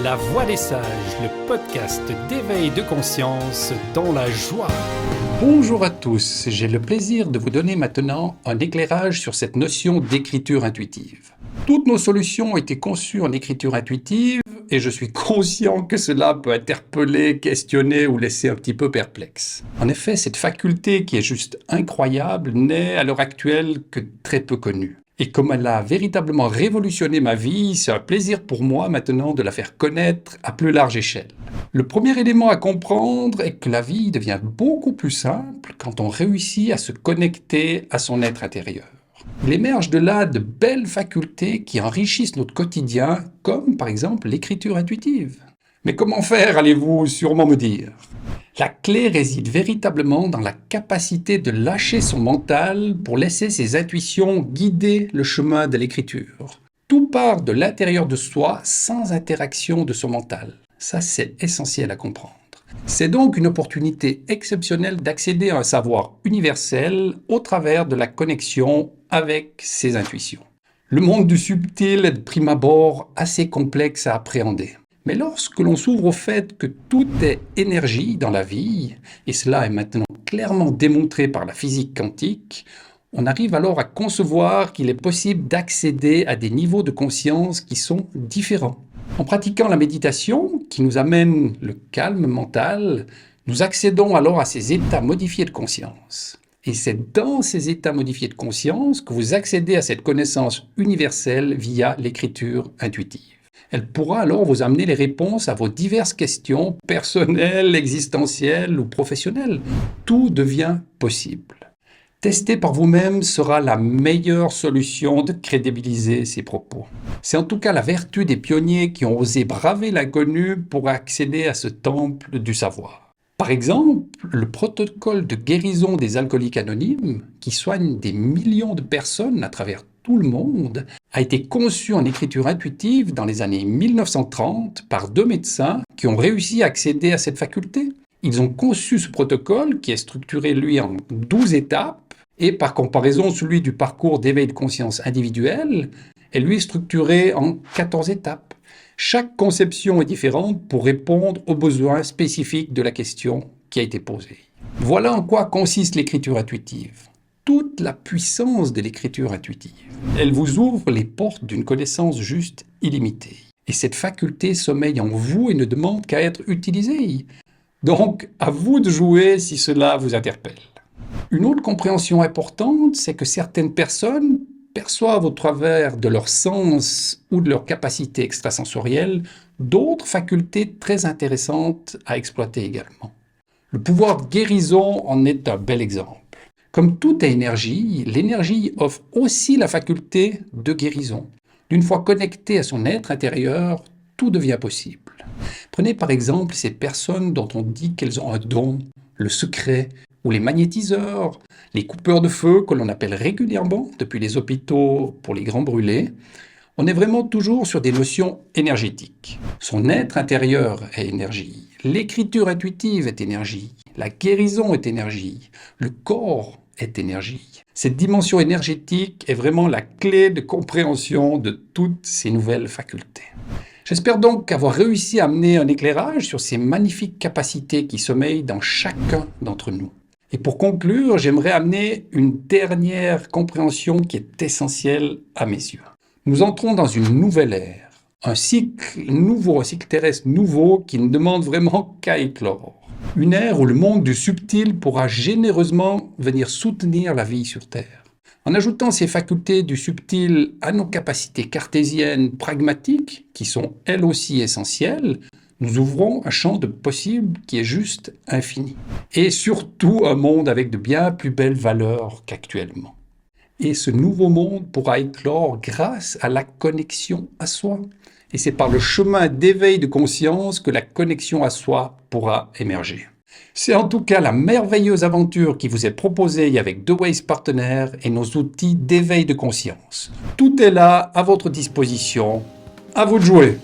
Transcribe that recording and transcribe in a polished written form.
La Voix des Sages, le podcast d'éveil de conscience dans la joie. Bonjour à tous, j'ai le plaisir de vous donner maintenant un éclairage sur cette notion d'écriture intuitive. Toutes nos solutions ont été conçues en écriture intuitive et je suis conscient que cela peut interpeller, questionner ou laisser un petit peu perplexe. En effet, cette faculté qui est juste incroyable n'est à l'heure actuelle que très peu connue. Et comme elle a véritablement révolutionné ma vie, c'est un plaisir pour moi maintenant de la faire connaître à plus large échelle. Le premier élément à comprendre est que la vie devient beaucoup plus simple quand on réussit à se connecter à son être intérieur. Il émerge de là de belles facultés qui enrichissent notre quotidien, comme par exemple l'écriture intuitive. Mais comment faire, allez-vous sûrement me dire ? La clé réside véritablement dans la capacité de lâcher son mental pour laisser ses intuitions guider le chemin de l'écriture. Tout part de l'intérieur de soi sans interaction de son mental. Ça, c'est essentiel à comprendre. C'est donc une opportunité exceptionnelle d'accéder à un savoir universel au travers de la connexion avec ses intuitions. Le monde du subtil est de prime abord assez complexe à appréhender. Mais lorsque l'on s'ouvre au fait que tout est énergie dans la vie, et cela est maintenant clairement démontré par la physique quantique, on arrive alors à concevoir qu'il est possible d'accéder à des niveaux de conscience qui sont différents. En pratiquant la méditation, qui nous amène le calme mental, nous accédons alors à ces états modifiés de conscience. Et c'est dans ces états modifiés de conscience que vous accédez à cette connaissance universelle via l'écriture intuitive. Elle pourra alors vous amener les réponses à vos diverses questions personnelles, existentielles ou professionnelles. Tout devient possible. Tester par vous-même sera la meilleure solution de crédibiliser ces propos. C'est en tout cas la vertu des pionniers qui ont osé braver l'inconnu pour accéder à ce temple du savoir. Par exemple, le protocole de guérison des alcooliques anonymes, qui soigne des millions de personnes à travers tout le monde, a été conçu en écriture intuitive dans les années 1930 par 2 médecins qui ont réussi à accéder à cette faculté. Ils ont conçu ce protocole qui est structuré, lui, en 12 étapes et par comparaison, celui du parcours d'éveil de conscience individuel est, lui, structuré en 14 étapes. Chaque conception est différente pour répondre aux besoins spécifiques de la question qui a été posée. Voilà en quoi consiste l'écriture intuitive. Toute la puissance de l'écriture intuitive. Elle vous ouvre les portes d'une connaissance juste illimitée. Et cette faculté sommeille en vous et ne demande qu'à être utilisée. Donc, à vous de jouer si cela vous interpelle. Une autre compréhension importante, c'est que certaines personnes perçoivent au travers de leur sens ou de leur capacité extrasensorielle d'autres facultés très intéressantes à exploiter également. Le pouvoir de guérison en est un bel exemple. Comme toute énergie, l'énergie offre aussi la faculté de guérison. D'une fois connectée à son être intérieur, tout devient possible. Prenez par exemple ces personnes dont on dit qu'elles ont un don, le secret, ou les magnétiseurs, les coupeurs de feu que l'on appelle régulièrement depuis les hôpitaux pour les grands brûlés. On est vraiment toujours sur des notions énergétiques. Son être intérieur est énergie, l'écriture intuitive est énergie, la guérison est énergie, le corps est énergie. Cette dimension énergétique est vraiment la clé de compréhension de toutes ces nouvelles facultés. J'espère donc avoir réussi à amener un éclairage sur ces magnifiques capacités qui sommeillent dans chacun d'entre nous. Et pour conclure, j'aimerais amener une dernière compréhension qui est essentielle à mes yeux. Nous entrons dans une nouvelle ère, un cycle nouveau, un cycle terrestre nouveau qui ne demande vraiment qu'à éclore. Une ère où le monde du subtil pourra généreusement venir soutenir la vie sur Terre. En ajoutant ces facultés du subtil à nos capacités cartésiennes pragmatiques, qui sont elles aussi essentielles, nous ouvrons un champ de possibles qui est juste infini. Et surtout un monde avec de bien plus belles valeurs qu'actuellement. Et ce nouveau monde pourra éclore grâce à la connexion à soi. Et c'est par le chemin d'éveil de conscience que la connexion à soi pourra émerger. C'est en tout cas la merveilleuse aventure qui vous est proposée avec The Ways Partenaires et nos outils d'éveil de conscience. Tout est là à votre disposition. À vous de jouer!